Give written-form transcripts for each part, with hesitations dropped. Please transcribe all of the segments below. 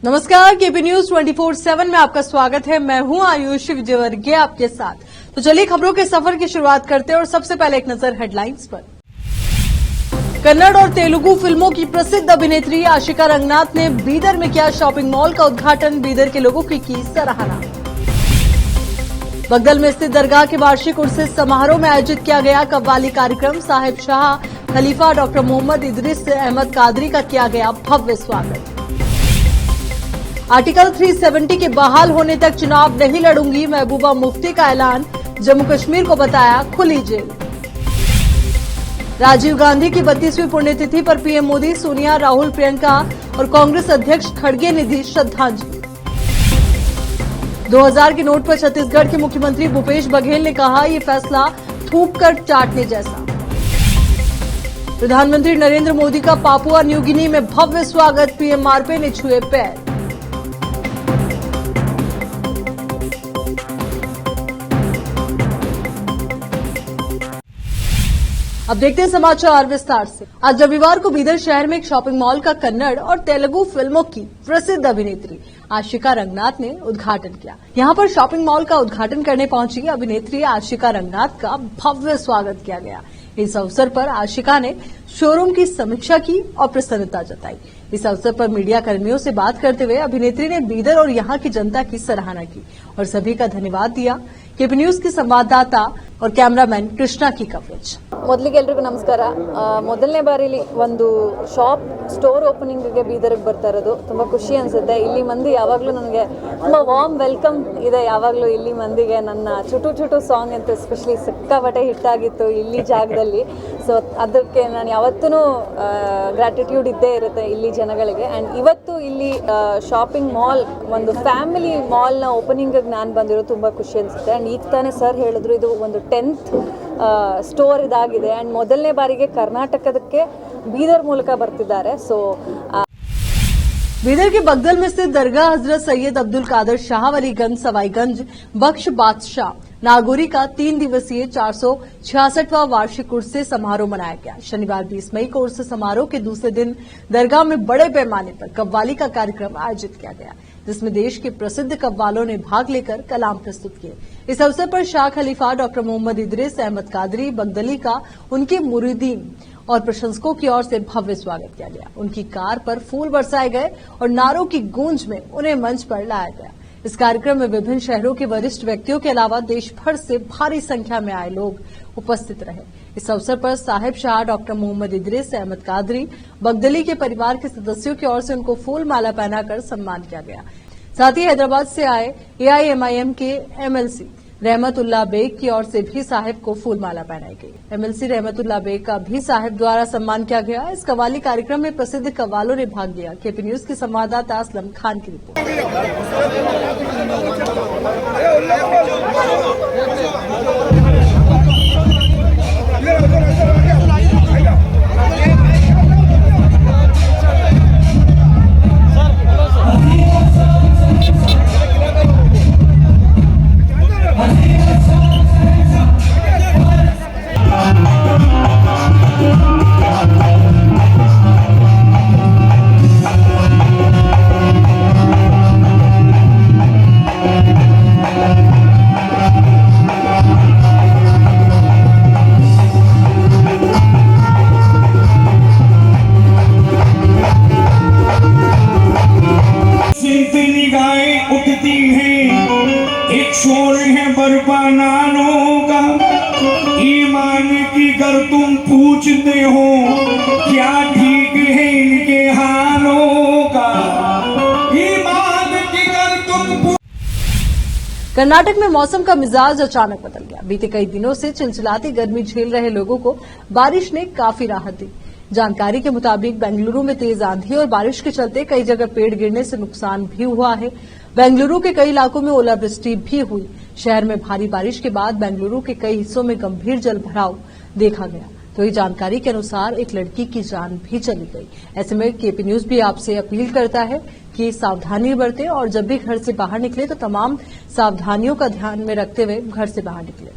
नमस्कार, KP news 24/7 में आपका स्वागत है। मैं हूं आयुष विजयवर्गीय आपके साथ। तो चलिए खबरों के सफर की शुरुआत करते हैं और सबसे पहले एक नजर हेडलाइंस पर। कन्नड़ और तेलुगु फिल्मों की प्रसिद्ध अभिनेत्री आशिका रंगनाथ ने बीदर में किया शॉपिंग मॉल का उद्घाटन। बीदर के लोगों की सराहना। बगदल में स्थित दरगाह के वार्षिक उर्स समारोह में आयोजित किया गया कव्वाली कार्यक्रम। साहिब शाह खलीफा डॉक्टर मोहम्मद इदरिस अहमद कादरी का किया गया भव्य स्वागत। आर्टिकल 370 के बहाल होने तक चुनाव नहीं लड़ूंगी, महबूबा मुफ्ती का ऐलान। जम्मू कश्मीर को बताया खुली जेल। राजीव गांधी की 32वीं पुण्यतिथि पर पीएम मोदी, सोनिया, राहुल, प्रियंका और कांग्रेस अध्यक्ष खड़गे ने दी श्रद्धांजलि। 2000 के नोट पर छत्तीसगढ़ के मुख्यमंत्री भूपेश बघेल ने कहा, ये फैसला थूक कर चाटने जैसा। प्रधानमंत्री नरेंद्र मोदी का पापुआ न्यू गिनी में भव्य स्वागत। पीएम मार्पे ने छुए पैर। अब देखते हैं समाचार विस्तार से। आज रविवार को बीदर शहर में एक शॉपिंग मॉल का कन्नड़ और तेलुगु फिल्मों की प्रसिद्ध अभिनेत्री आशिका रंगनाथ ने उद्घाटन किया। यहां पर शॉपिंग मॉल का उद्घाटन करने पहुंची अभिनेत्री आशिका रंगनाथ का भव्य स्वागत किया गया। इस अवसर पर आशिका ने शोरूम की समीक्षा की और प्रसन्नता जताई। इस अवसर पर मीडिया कर्मियों से बात करते हुए अभिनेत्री ने बीदर और यहां की जनता की सराहना की और सभी का धन्यवाद दिया। केपी न्यूज की संवाददाता और कैमरामैन कृष्णा की कवरेज। ಮೊದಲಿಗೆ ಎಲ್ರಿಗೂ ನಮಸ್ಕಾರ। ಮೊದಲನೇ ಬಾರಿಲಿ ಒಂದು ಸ್ಟೋರ್ ಓಪನಿಂಗ್ ಗೆ ಬೀದರ್ಗೆ ಬರ್ತಾ ಇರೋದು ತುಂಬಾ ಖುಷಿ ಅನ್ಸುತ್ತೆ। ಇಲ್ಲಿ ಮಂದಿ ಯಾವಾಗಲೂ ನನಗೆ ತುಂಬಾ ವಾರ್ಮ್ ವೆಲ್ಕಮ್ ಇದೆ। ಯಾವಾಗಲೂ ಇಲ್ಲಿ ಮಂದಿಗೆ ನನ್ನ ಚುಟು ಚುಟು ಸಾಂಗ್ ಅಂತ ಎಸ್ಪೆಷಲಿ ಸಿಕ್ಕಾಪಟ್ಟೆ ಹಿಟ್ ಆಗಿತ್ತು ಇಲ್ಲಿ ಜಾಗದಲ್ಲಿ। ಸೊ ಅದಕ್ಕೆ ನಾನು ಯಾವತ್ತೂ ಗ್ರಾಟಿಟ್ಯೂಡ್ ಇದ್ದೇ ಇರುತ್ತೆ ಇಲ್ಲಿ ಜನಗಳಿಗೆ। ಅಂಡ್ ಇವತ್ತು ಇಲ್ಲಿ ಶಾಪಿಂಗ್ ಮಾಲ್ ಒಂದು ಫ್ಯಾಮಿಲಿ ಮಾಲ್ನ ಓಪನಿಂಗಿಗೆ ನಾನು ಬಂದಿರೋ ತುಂಬಾ ಖುಷಿ ಅನ್ಸುತ್ತೆ। ಅಂಡ್ ಈಗ ತಾನೇ ಸರ್ ಹೇಳಿದ್ರು ಇದು ಒಂದು 10th ಸ್ಟೋರ್ ಇದಾಗಿದೆ ಅಂಡ್ ಮೊದಲನೇ ಬಾರಿಗೆ ಕರ್ನಾಟಕಕ್ಕೆ ಬೀದರ್ ಮೂಲಕ ಬರ್ತಿದ್ದಾರೆ। ಸೊ बीदर के बगदल में स्थित दरगाह हजरत सैयद अब्दुल कादर शाह वलीगंज सवाईगंज बख्श बादशाह नागौरी का 3 दिवसीय 466वां वार्षिक उर्स समारोह मनाया गया। शनिवार 20 मई को उर्स समारोह के दूसरे दिन दरगाह में बड़े पैमाने पर कव्वाली का कार्यक्रम आयोजित किया गया, जिसमें देश के प्रसिद्ध कव्वालों ने भाग लेकर कलाम प्रस्तुत किए। इस अवसर पर शाह खलीफा डॉक्टर मोहम्मद इदरिस अहमद कादरी बगदली का उनके मुरीदीन और प्रशंसकों की ओर से भव्य स्वागत किया गया। उनकी कार पर फूल बरसाए गए और नारों की गूंज में उन्हें मंच पर लाया गया। इस कार्यक्रम में विभिन्न शहरों के वरिष्ठ व्यक्तियों के अलावा देश भर से भारी संख्या में आए लोग उपस्थित रहे। इस अवसर पर साहिब शाह डॉक्टर मोहम्मद इदरिस अहमद कादरी बगदली के परिवार के सदस्यों की ओर से उनको फूल माला पहनाकर सम्मान किया गया। साथ ही हैदराबाद से आए AIMIM के MLC रहमतुल्लाह बेग की ओर से भी साहिब को फूल माला पहनाई गई। MLC रहमतुल्लाह बेग का भी साहिब द्वारा सम्मान किया गया। इस कव्वाली कार्यक्रम में प्रसिद्ध कव्वालों ने भाग लिया। केपी न्यूज की संवाददाता असलम खान की रिपोर्ट। ईमान की कर तुम पूछते हो क्या ठीक है इनके हालों का। ईमान की कर तुम कर्नाटक में मौसम का मिजाज अचानक बदल गया। बीते कई दिनों से चिलचिलाती गर्मी झेल रहे लोगों को बारिश ने काफी राहत दी। जानकारी के मुताबिक बेंगलुरु में तेज आंधी और बारिश के चलते कई जगह पेड़ गिरने से नुकसान भी हुआ है। बेंगलुरु के कई इलाकों में ओलावृष्टि भी हुई। शहर में भारी बारिश के बाद बेंगलुरु के कई हिस्सों में गंभीर जल भराव देखा गया। तो ये जानकारी के अनुसार एक लड़की की जान भी चली गई। ऐसे में केपी न्यूज भी आपसे अपील करता है कि सावधानी बरतें और जब भी घर से बाहर निकले तो तमाम सावधानियों का ध्यान में रखते हुए घर से बाहर निकले।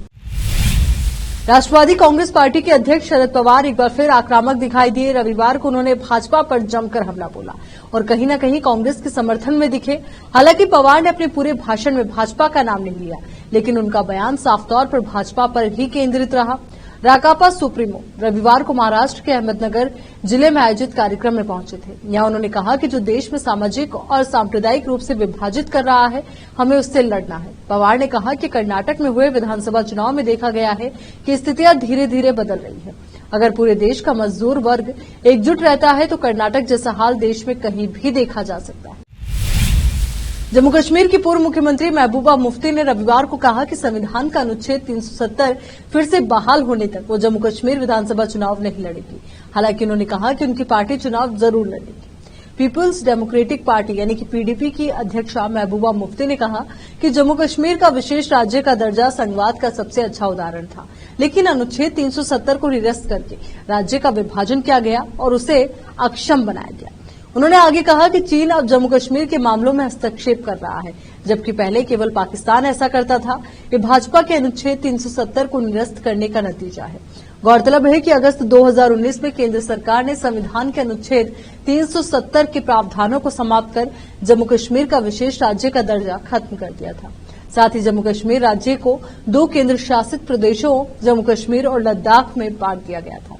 राष्ट्रवादी कांग्रेस पार्टी के अध्यक्ष शरद पवार एक बार फिर आक्रामक दिखाई दिए। रविवार को उन्होंने भाजपा पर जमकर हमला बोला और कहीं न कहीं कांग्रेस के समर्थन में दिखे। हालांकि पवार ने अपने पूरे भाषण में भाजपा का नाम नहीं लिया, लेकिन उनका बयान साफ तौर पर भाजपा पर ही केंद्रित रहा। राकांपा सुप्रीमो रविवार को महाराष्ट्र के अहमदनगर जिले में आयोजित कार्यक्रम में पहुंचे थे। यहां उन्होंने कहा कि जो देश में सामाजिक और सांप्रदायिक रूप से विभाजित कर रहा है, हमें उससे लड़ना है। पवार ने कहा कि कर्नाटक में हुए विधानसभा चुनाव में देखा गया है कि स्थितियां धीरे धीरे बदल रही है। अगर पूरे देश का मजदूर वर्ग एकजुट रहता है तो कर्नाटक जैसा हाल देश में कहीं भी देखा जा सकता है। जम्मू कश्मीर की पूर्व मुख्यमंत्री महबूबा मुफ्ती ने रविवार को कहा कि संविधान का अनुच्छेद 370 फिर से बहाल होने तक वो जम्मू कश्मीर विधानसभा चुनाव नहीं लड़ेगी। हालांकि उन्होंने कहा कि उनकी पार्टी चुनाव जरूर लड़ेगी। पीपुल्स डेमोक्रेटिक पार्टी यानी कि पीडीपी की अध्यक्षा महबूबा मुफ्ती ने कहा कि जम्मू कश्मीर का विशेष राज्य का दर्जा संघवाद का सबसे अच्छा उदाहरण था, लेकिन अनुच्छेद 370 को निरस्त करके राज्य का विभाजन किया गया और उसे अक्षम बनाया गया। उन्होंने आगे कहा कि चीन अब जम्मू कश्मीर के मामलों में हस्तक्षेप कर रहा है, जबकि पहले केवल पाकिस्तान ऐसा करता था। ये भाजपा के अनुच्छेद 370 को निरस्त करने का नतीजा है। गौरतलब है कि अगस्त 2019 में केंद्र सरकार ने संविधान के अनुच्छेद 370 के प्रावधानों को समाप्त कर जम्मू कश्मीर का विशेष राज्य का दर्जा खत्म कर दिया था। साथ ही जम्मू कश्मीर राज्य को 2 केंद्र शासित प्रदेशों जम्मू कश्मीर और लद्दाख में बांट दिया गया था।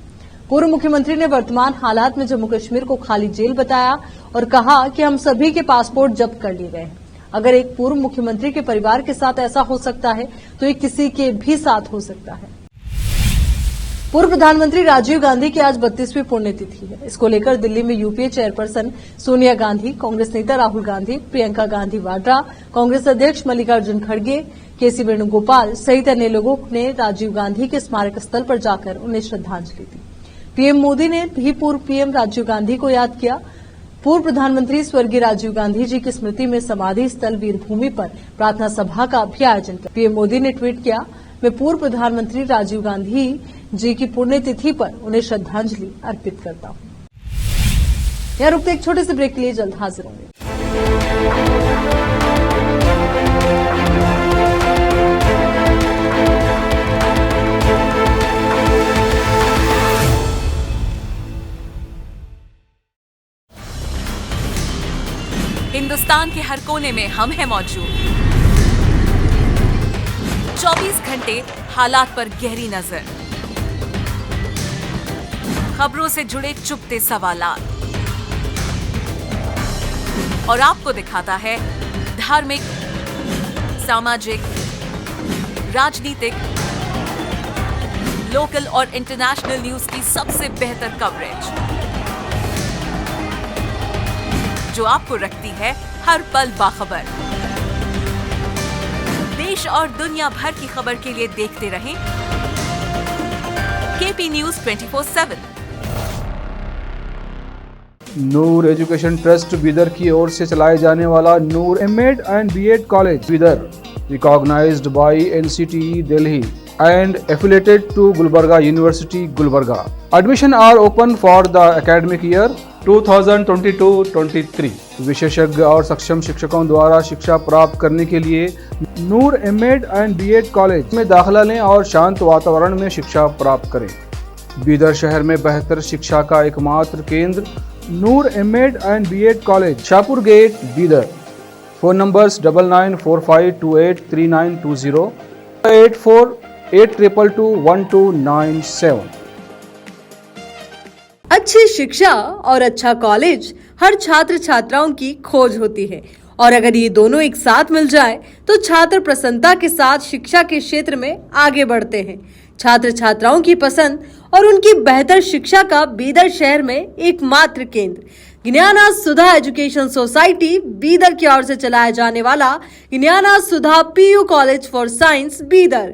पूर्व मुख्यमंत्री ने वर्तमान हालात में जम्मू कश्मीर को खाली जेल बताया और कहा कि हम सभी के पासपोर्ट जब्त कर लिए गए हैं। अगर एक पूर्व मुख्यमंत्री के परिवार के साथ ऐसा हो सकता है तो ये किसी के भी साथ हो सकता है। पूर्व प्रधानमंत्री राजीव गांधी की आज 32वीं पुण्यतिथि है। इसको लेकर दिल्ली में यूपीए चेयरपर्सन सोनिया गांधी, कांग्रेस नेता राहुल गांधी, प्रियंका गांधी वाड्रा, कांग्रेस अध्यक्ष मल्लिकार्जुन खड़गे, केसी वेणुगोपाल सहित अन्य लोगों ने राजीव गांधी के स्मारक स्थल पर जाकर उन्हें श्रद्धांजलि दी। पीएम मोदी ने भी पूर्व पीएम राजीव गांधी को याद किया। पूर्व प्रधानमंत्री स्वर्गीय राजीव गांधी जी की स्मृति में समाधि स्थल वीरभूमि पर प्रार्थना सभा का भी आयोजन किया। पीएम मोदी ने ट्वीट किया, मैं पूर्व प्रधानमंत्री राजीव गांधी जी की पुण्यतिथि पर उन्हें श्रद्धांजलि अर्पित करता हूं। यहाँ रुकते एक छोटे से ब्रेक के लिए जल्द हाजिर होंगे। हिंदुस्तान के हर कोने में हम हैं मौजूद। 24 घंटे हालात पर गहरी नजर, खबरों से जुड़े चुपते सवालात और आपको दिखाता है धार्मिक, सामाजिक, राजनीतिक, लोकल और इंटरनेशनल न्यूज की सबसे बेहतर कवरेज जो आपको रखती है हर पल बाखबर। देश और दुनिया भर की खबर के लिए देखते रहें KP news 24/7। Noor education trust Bidar की ओर से चलाए जाने वाला Noor MEd and BEd college Bidar, recognised by NCTE Delhi and affiliated to Gulbarga University, Gulbarga. Admission are open for the academic year 2022-23. विशेषज्ञ और सक्षम शिक्षकों द्वारा शिक्षा प्राप्त करने के लिए नूर एमएड एंड बीएड कॉलेज में दाखिला लें और शांत वातावरण में शिक्षा प्राप्त करें। बीदर शहर में बेहतर शिक्षा का एकमात्र केंद्र Noor MEd and BEd college, Shahpur gate, Bidar. Phone numbers 9945283920, 8482221297। अच्छी शिक्षा और अच्छा कॉलेज हर छात्र छात्राओं की खोज होती है और अगर ये दोनों एक साथ मिल जाए तो छात्र प्रसन्नता के साथ शिक्षा के क्षेत्र में आगे बढ़ते हैं। छात्र छात्राओं की पसंद और उनकी बेहतर शिक्षा का बीदर शहर में एकमात्र केंद्र ज्ञाना सुधा एजुकेशन सोसाइटी बीदर की ओर से चलाया जाने वाला Gnana Sudha PU college for science Bidar.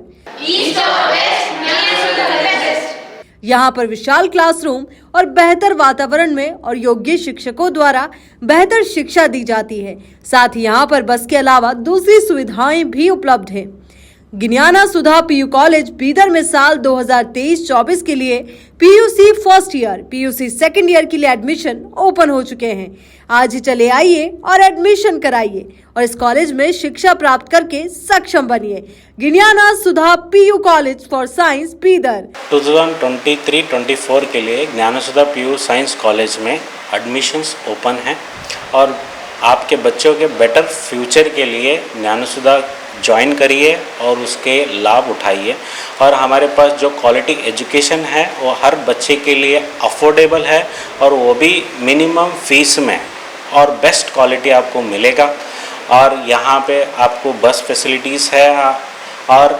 यहाँ पर विशाल क्लासरूम और बेहतर वातावरण में और योग्य शिक्षकों द्वारा बेहतर शिक्षा दी जाती है। साथ ही यहाँ पर बस के अलावा दूसरी सुविधाएं भी उपलब्ध हैं। गिनियाना सुधा पीयू कॉलेज बीदर में साल 2023-24 के लिए PUC first year, PUC second year के लिए एडमिशन ओपन हो चुके हैं। आज ही चले आइए और एडमिशन कराइए और इस कॉलेज में शिक्षा प्राप्त करके सक्षम बनिए। Gnana Sudha PU college for science Bidar. 2023-24 के लिए ज्ञानसुधा पीयू साइंस कॉलेज में एडमिशन्स ओपन हैं और आपके बच्चों के बेटर फ्यूचर के लिए ज्ञानसुधा ज्वाइन करिए और उसके लाभ उठाइए। और हमारे पास जो क्वालिटी एजुकेशन है वो हर बच्चे के लिए अफोर्डेबल है और वो भी मिनिमम फीस में और बेस्ट क्वालिटी आपको मिलेगा। और यहाँ पे आपको बस फैसिलिटीज़ है और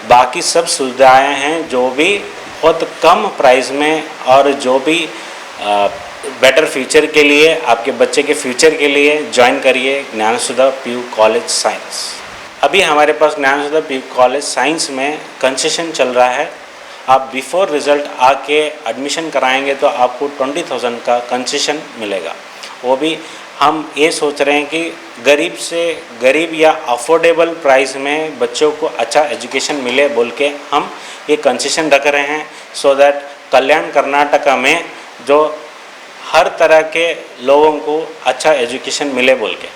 बाकी सब सुविधाएं हैं जो भी बहुत कम प्राइस में और जो भी बेटर फ्यूचर के लिए आपके बच्चे के फ्यूचर के लिए ज्वाइन करिए ज्ञानसुधा पीयू कॉलेज साइंस। अभी हमारे पास ज्ञानसुधा पीयू कॉलेज साइंस में कंसेशन चल रहा है। आप बिफोर रिज़ल्ट आके एडमिशन कराएंगे तो आपको 20,000 का कंसेशन मिलेगा। वो भी हम ये सोच रहे हैं कि गरीब से गरीब या अफोर्डेबल प्राइस में बच्चों को अच्छा एजुकेशन मिले बोल के हम ये कंसेशन रख रहे हैं, सो दैट कल्याण कर्नाटका में जो हर तरह के लोगों को अच्छा एजुकेशन मिले बोल के।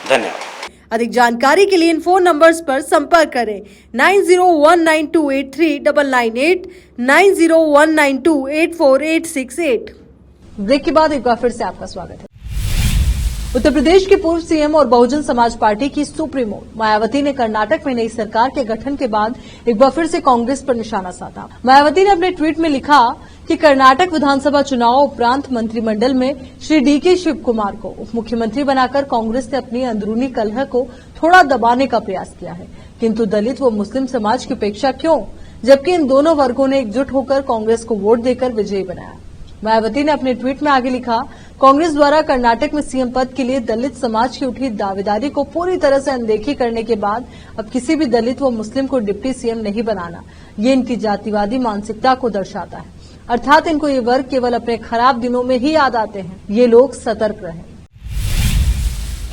धन्यवाद। अधिक जानकारी के लिए इन फोन नंबर्स पर संपर्क करें 9019283998, 9019284868। ब्रेक के बाद एक बार फिर से आपका स्वागत है। उत्तर प्रदेश के पूर्व सीएम और बहुजन समाज पार्टी की सुप्रीमो मायावती ने कर्नाटक में नई सरकार के गठन के बाद एक बार फिर से कांग्रेस पर निशाना साधा। मायावती ने अपने ट्वीट में लिखा कि कर्नाटक विधानसभा चुनाव उपरांत मंत्रिमंडल में श्री डीके शिव कुमार को उप मुख्यमंत्री बनाकर कांग्रेस ने अपनी अंदरूनी कलह को थोड़ा दबाने का प्रयास किया है, किंतु दलित व मुस्लिम समाज की उपेक्षा क्यों, जबकि इन दोनों वर्गों ने एकजुट होकर कांग्रेस को वोट देकर विजयी बनाया। मायावती ने अपने ट्वीट में आगे लिखा, कांग्रेस द्वारा कर्नाटक में सीएम पद के लिए दलित समाज की उठी दावेदारी को पूरी तरह से अनदेखी करने के बाद अब किसी भी दलित व मुस्लिम को डिप्टी सीएम नहीं बनाना, ये इनकी जातिवादी मानसिकता को दर्शाता है। अर्थात इनको ये वर्ग केवल अपने खराब दिनों में ही याद आते हैं। ये लोग सतर्क रहें।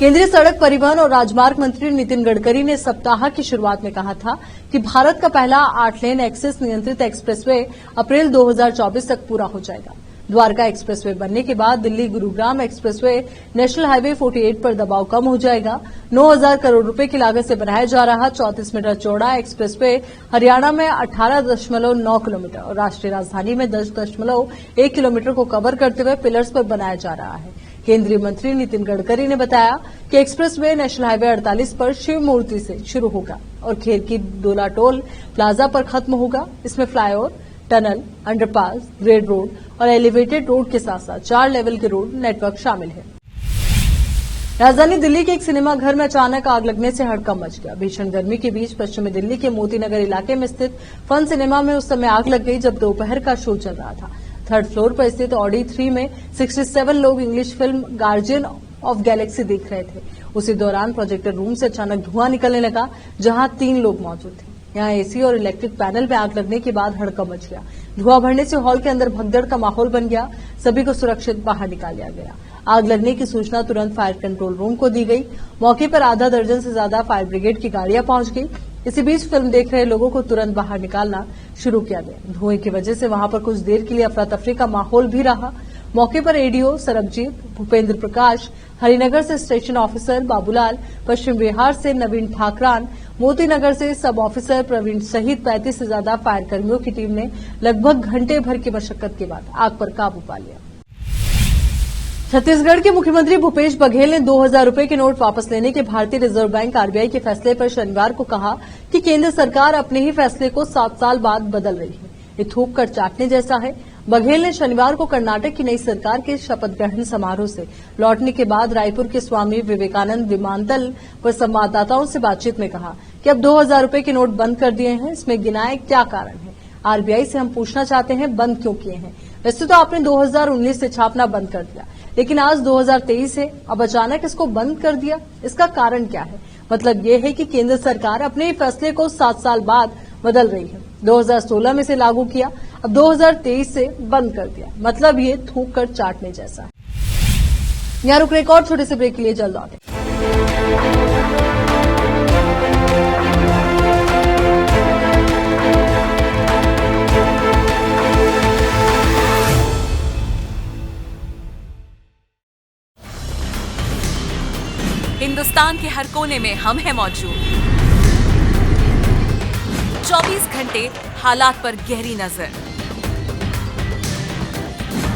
केंद्रीय सड़क परिवहन और राजमार्ग मंत्री नितिन गडकरी ने सप्ताह की शुरुआत में कहा था कि भारत का पहला 8 लेन एक्सेस नियंत्रित एक्सप्रेसवे अप्रैल 2024 तक पूरा हो जाएगा। द्वारका एक्सप्रेसवे बनने के बाद Delhi Gurugram expressway national highway 48 पर दबाव कम हो जाएगा। 9,000 करोड़ रुपए की लागत से बनाया जा रहा 34 मीटर चौड़ा एक्सप्रेसवे हरियाणा में 18.9 किलोमीटर और राष्ट्रीय राजधानी में 10.1 किलोमीटर को कवर करते हुए पिलर्स पर बनाया जा रहा है। केंद्रीय मंत्री नितिन गडकरी ने बताया कि एक्सप्रेसवे नेशनल हाईवे 48 पर शिव मूर्ति से शुरू होगा और खेर की डोला टोल प्लाजा पर खत्म होगा। इसमें flyover, tunnel, underpass, grade road और एलिवेटेड रोड के साथ साथ 4 लेवल के रोड नेटवर्क शामिल है। राजधानी दिल्ली के एक सिनेमा घर में अचानक आग लगने से हड़कंप मच गया। भीषण गर्मी के बीच पश्चिमी दिल्ली के मोती नगर इलाके में स्थित फन सिनेमा में उस समय आग लग गई जब दोपहर का शो चल रहा था। 3rd फ्लोर पर स्थित ऑडी 3 में 67 लोग English film guardian of Galaxy देख रहे थे। उसी दौरान प्रोजेक्टर रूम से अचानक धुआं निकलने लगा, जहां 3 लोग मौजूद थे। यहां एसी और इलेक्ट्रिक पैनल में आग लगने के बाद हड़कंप मच गया। धुआं भरने से हॉल के अंदर भगदड़ का माहौल बन गया। सभी को सुरक्षित बाहर निकाल लिया गया। आग लगने की सूचना तुरंत फायर कंट्रोल रूम को दी गई। मौके पर आधा दर्जन से ज्यादा फायर ब्रिगेड की गाड़ियां पहुंच गई। इसी बीच फिल्म देख रहे लोगों को तुरंत बाहर निकालना शुरू किया गया। धुएं की वजह से वहां पर कुछ देर के लिए अफरा तफरी का माहौल भी रहा। मौके पर एडीओ सरबजीत, भूपेंद्र प्रकाश, हरिनगर से स्टेशन ऑफिसर बाबूलाल, पश्चिम बिहार से नवीन ठाकरान, मोती नगर से सब ऑफिसर प्रवीण सहित 35 से ज्यादा फायर कर्मियों की टीम ने लगभग घंटे भर की मशक्कत के बाद आग पर काबू पा लिया। छत्तीसगढ़ के मुख्यमंत्री भूपेश बघेल ने 2,000 रुपए के नोट वापस लेने के भारतीय रिजर्व बैंक आरबीआई के फैसले पर शनिवार को कहा कि केंद्र सरकार अपने ही फैसले को 7 साल बाद बदल रही है। ये थूक कर चाटने जैसा है। बघेल ने शनिवार को कर्नाटक की नई सरकार के शपथ ग्रहण समारोह से लौटने के बाद रायपुर के स्वामी विवेकानंद विमानतल पर संवाददाताओं से बातचीत में कहा कि अब 2,000 रुपए के नोट बंद कर दिए हैं। इसमें गिनाए क्या कारण है। आरबीआई से हम पूछना चाहते हैं बंद क्यों किए हैं। वैसे तो आपने 2019 से छापना बंद कर दिया, लेकिन आज 2023 है, अब अचानक इसको बंद कर दिया। इसका कारण क्या है? मतलब ये है कि केंद्र सरकार अपने फैसले को 7 साल बाद बदल रही है। 2016 में से लागू किया, अब 2023 से बंद कर दिया। मतलब ये थूक कर चाटने जैसा है। यहाँ रुक एक और छोटे से ब्रेक के लिए जल्द आते। हिंदुस्तान के हर कोने में हम हैं मौजूद। 24 घंटे हालात पर गहरी नजर,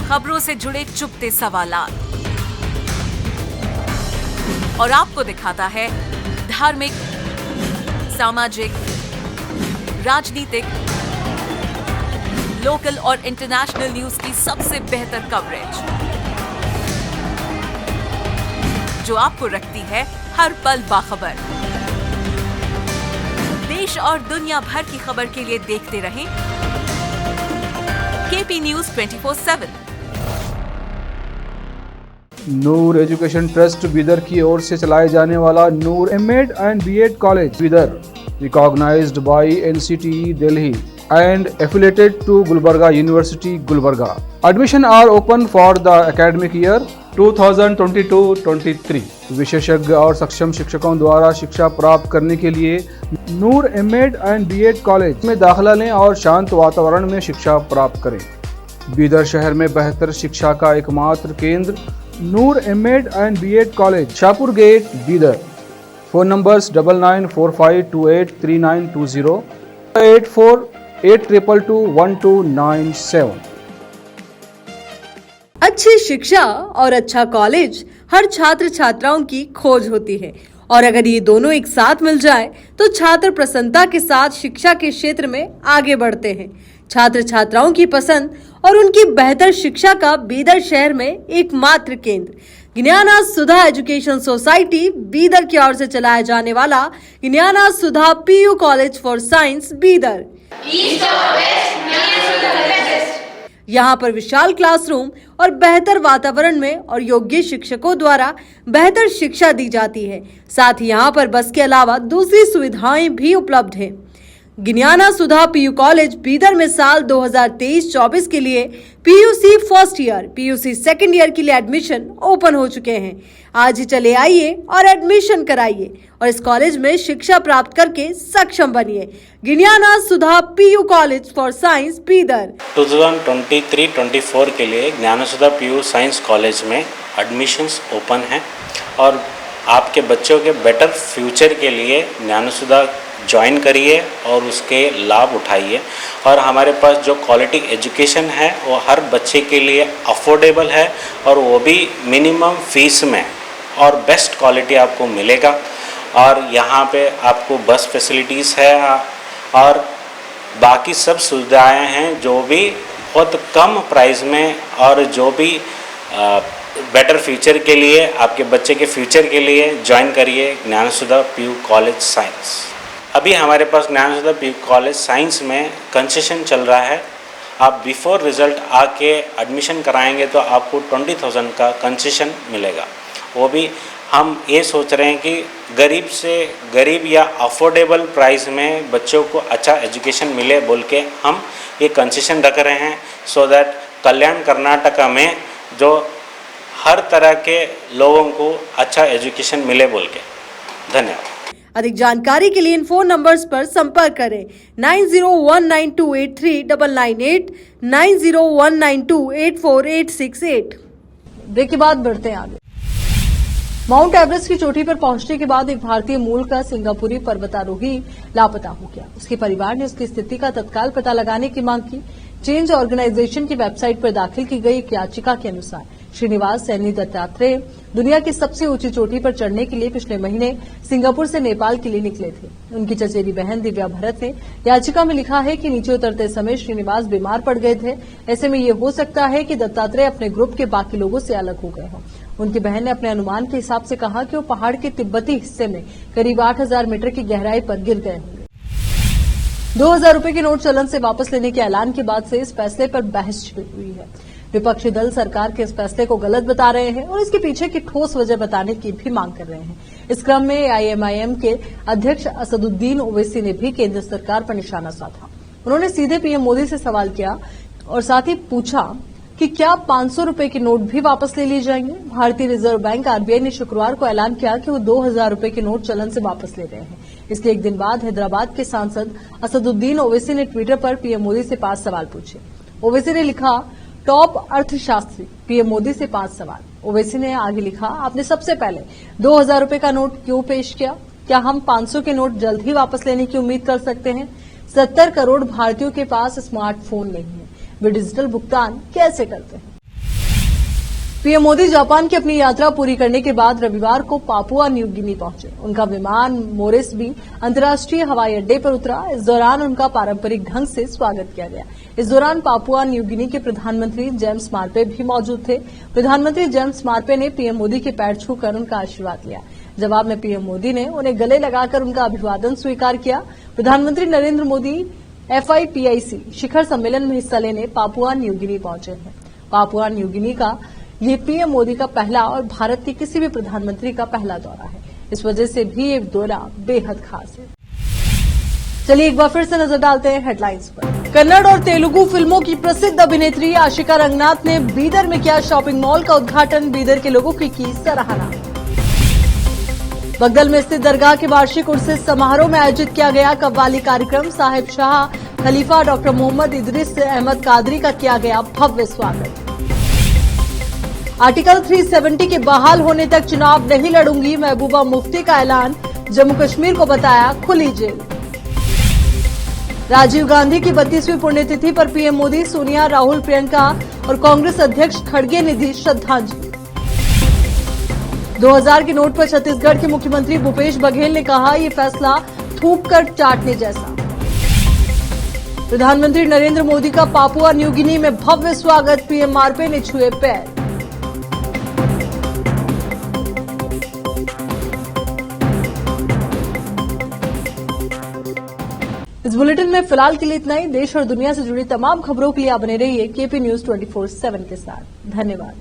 खबरों से जुड़े चुपते सवालात और आपको दिखाता है धार्मिक, सामाजिक, राजनीतिक, लोकल और इंटरनेशनल न्यूज की सबसे बेहतर कवरेज, जो आपको रखती है हर पल बाखबर। देश और दुनिया भर की खबर के लिए देखते रहें KP news 24/7। Noor education trust Bidar की ओर से चलाए जाने वाला Noor MEd and BEd college Bidar, recognized by NCTE Delhi and affiliated to Gulbarga University, Gulbarga. Admission are open for the academic year 2022-23. विशेषज्ञ और सक्षम शिक्षकों द्वारा शिक्षा प्राप्त करने के लिए नूर एमएड एंड बीएड कॉलेज में दाखिला लें और शांत वातावरण में शिक्षा प्राप्त करें। बीदर शहर में बेहतर शिक्षा का एकमात्र केंद्र Noor MEd and BEd college, Shahpur gate, Bidar. Phone numbers 9945283920, 8482221297। अच्छी शिक्षा और अच्छा कॉलेज हर छात्र छात्राओं की खोज होती है, और अगर ये दोनों एक साथ मिल जाए तो छात्र प्रसन्नता के साथ शिक्षा के क्षेत्र में आगे बढ़ते हैं। छात्र छात्राओं की पसंद और उनकी बेहतर शिक्षा का बीदर शहर में एकमात्र केंद्र ज्ञाना सुधा एजुकेशन सोसाइटी बीदर की ओर से चलाया जाने वाला Gnana Sudha PU college for science Bidar. यहाँ पर विशाल क्लासरूम और बेहतर वातावरण में और योग्य शिक्षकों द्वारा बेहतर शिक्षा दी जाती है। साथ ही यहाँ पर बस के अलावा दूसरी सुविधाएं भी उपलब्ध हैं। ज्ञाना सुधा पीयू कॉलेज बीदर में साल 2023-24 के लिए PUC first year, PUC second year के लिए एडमिशन ओपन हो चुके हैं। आज ही चले आइए और एडमिशन कराइए और इस कॉलेज में शिक्षा प्राप्त करके सक्षम बनिए। Gnana Sudha PU college for science Bidar. 2023-24 के लिए Gnana Sudha PU science college में एडमिशन्स ओपन हैं और आपके बच्चों के बेटर फ्यूचर के लिए ज्ञाना सुधा ज्वाइन करिए और उसके लाभ उठाइए। और हमारे पास जो क्वालिटी एजुकेशन है वो हर बच्चे के लिए अफोर्डेबल है और वो भी मिनिमम फीस में और बेस्ट क्वालिटी आपको मिलेगा। और यहाँ पे आपको बस फैसिलिटीज़ है और बाकी सब सुविधाएं हैं जो भी बहुत कम प्राइस में और जो भी बेटर फ्यूचर के लिए आपके बच्चे के फ्यूचर के लिए ज्वाइन करिए ज्ञाना सुधा पीयू कॉलेज साइंस। अभी हमारे पास ज्ञाना सुधा पीयू कॉलेज साइंस में कंसेशन चल रहा है। आप बिफोर रिज़ल्ट आके एडमिशन कराएंगे तो आपको 20,000 का कंसेशन मिलेगा। वो भी हम ये सोच रहे हैं कि गरीब से गरीब या अफोर्डेबल प्राइस में बच्चों को अच्छा एजुकेशन मिले बोल के हम ये कंसेशन रख रहे हैं, सो दैट कल्याण कर्नाटका में जो हर तरह के लोगों को अच्छा एजुकेशन मिले बोल के। धन्यवाद। अधिक जानकारी के लिए इन फोन नंबर्स पर संपर्क करें 9019283998, 9019284868। ब्रेक के बाद बढ़ते हैं आगे। माउंट एवरेस्ट की चोटी पर पहुंचने के बाद एक भारतीय मूल का सिंगापुरी पर्वतारोही लापता हो गया। उसके परिवार ने उसकी स्थिति का तत्काल पता लगाने की मांग की। चेंज ऑर्गेनाइजेशन की वेबसाइट पर दाखिल की गई एक याचिका के अनुसार श्रीनिवास सैनी दत्तात्रेय दुनिया की सबसे ऊंची चोटी पर चढ़ने के लिए पिछले महीने सिंगापुर से नेपाल के लिए निकले थे। उनकी चचेरी बहन दिव्या भरत ने याचिका में लिखा है कि नीचे उतरते समय श्रीनिवास बीमार पड़ गए थे। ऐसे में ये हो सकता है कि दत्तात्रेय अपने ग्रुप के बाकी लोगों से अलग हो गए हों। उनकी बहन ने अपने अनुमान के हिसाब से कहा कि वो पहाड़ के तिब्बती हिस्से में करीब 8,000 मीटर की गहराई पर गिर गए होंगे। 2,000 रुपए के नोट चलन से वापस लेने के ऐलान के बाद से इस फैसले पर बहस छिड़ी हुई है। विपक्षी दल सरकार के इस फैसले को गलत बता रहे हैं और इसके पीछे की ठोस वजह बताने की भी मांग कर रहे हैं। इस क्रम में AIMIM के अध्यक्ष असदुद्दीन ओवैसी ने भी केंद्र सरकार पर निशाना साधा। उन्होंने सीधे पीएम मोदी से सवाल किया और साथ ही पूछा कि क्या 500 रुपए के नोट भी वापस ले लिए जाएंगे। भारतीय रिजर्व बैंक RBI ने शुक्रवार को ऐलान किया कि वो 2,000 रुपए के नोट चलन से वापस ले रहे हैं। इसके एक दिन बाद हैदराबाद के सांसद असदुद्दीन ओवैसी ने ट्विटर पर पीएम मोदी से 5 सवाल पूछे। ओवैसी ने लिखा, टॉप अर्थशास्त्री पीएम मोदी से 5 सवाल। ओवैसी ने आगे लिखा, आपने सबसे पहले 2000 रुपए का नोट क्यों पेश किया? क्या हम 500 के नोट जल्द ही वापस लेने की उम्मीद कर सकते हैं? 70 करोड़ भारतीयों के पास स्मार्टफोन नहीं है, वे डिजिटल भुगतान कैसे करते हैं? पीएम मोदी जापान की अपनी यात्रा पूरी करने के बाद रविवार को पापुआ न्यू गिनी पहुंचे। उनका विमान मोरेस्बी अंतर्राष्ट्रीय हवाई अड्डे पर उतरा। इस दौरान उनका पारंपरिक ढंग से स्वागत किया गया। इस दौरान पापुआ न्यू गिनी के प्रधानमंत्री जेम्स मार्पे भी मौजूद थे। प्रधानमंत्री जेम्स मार्पे ने पीएम मोदी के पैर छूकर उनका आशीर्वाद लिया। जवाब में पीएम मोदी ने उन्हें गले लगाकर उनका अभिवादन स्वीकार किया। प्रधानमंत्री नरेंद्र मोदी FIPIC शिखर सम्मेलन में हिस्सा लेने पापुआ न्यू गिनी पहुंचे हैं। पापुआ न्यू गिनी का ये पीएम मोदी का पहला और भारत के किसी भी प्रधानमंत्री का पहला दौरा है। इस वजह से भी ये दौरा बेहद खास है। चलिए एक बार फिर से नजर डालते हैं हेडलाइंस पर। कन्नड़ और तेलुगु फिल्मों की प्रसिद्ध अभिनेत्री आशिका रंगनाथ ने बीदर में किया शॉपिंग मॉल का उद्घाटन। बीदर के लोगों की सराहना। बगदल में स्थित दरगाह के वार्षिक उर्स समारोह में आयोजित किया गया कव्वाली कार्यक्रम। साहिब शाह खलीफा डॉक्टर मोहम्मद इदरिस अहमद कादरी का किया गया भव्य स्वागत। आर्टिकल 370 के बहाल होने तक चुनाव नहीं लड़ूंगी, महबूबा मुफ्ती का ऐलान। जम्मू कश्मीर को बताया खुली जेल। राजीव गांधी की 32वीं पुण्यतिथि पर पीएम मोदी, सोनिया, राहुल, प्रियंका और कांग्रेस अध्यक्ष खड़गे ने दी श्रद्धांजलि। 2000 के नोट पर छत्तीसगढ़ के मुख्यमंत्री भूपेश बघेल ने कहा, ये फैसला थूक कर चाटने जैसा। प्रधानमंत्री नरेंद्र मोदी का पापुआ न्यू गिनी में भव्य स्वागत। पीएम मार्पे ने छुए पैर। इस बुलेटिन में फिलहाल के लिए इतना ही। देश और दुनिया से जुड़ी तमाम खबरों के लिए आप बने रहिए KP News 24/7 के साथ। धन्यवाद।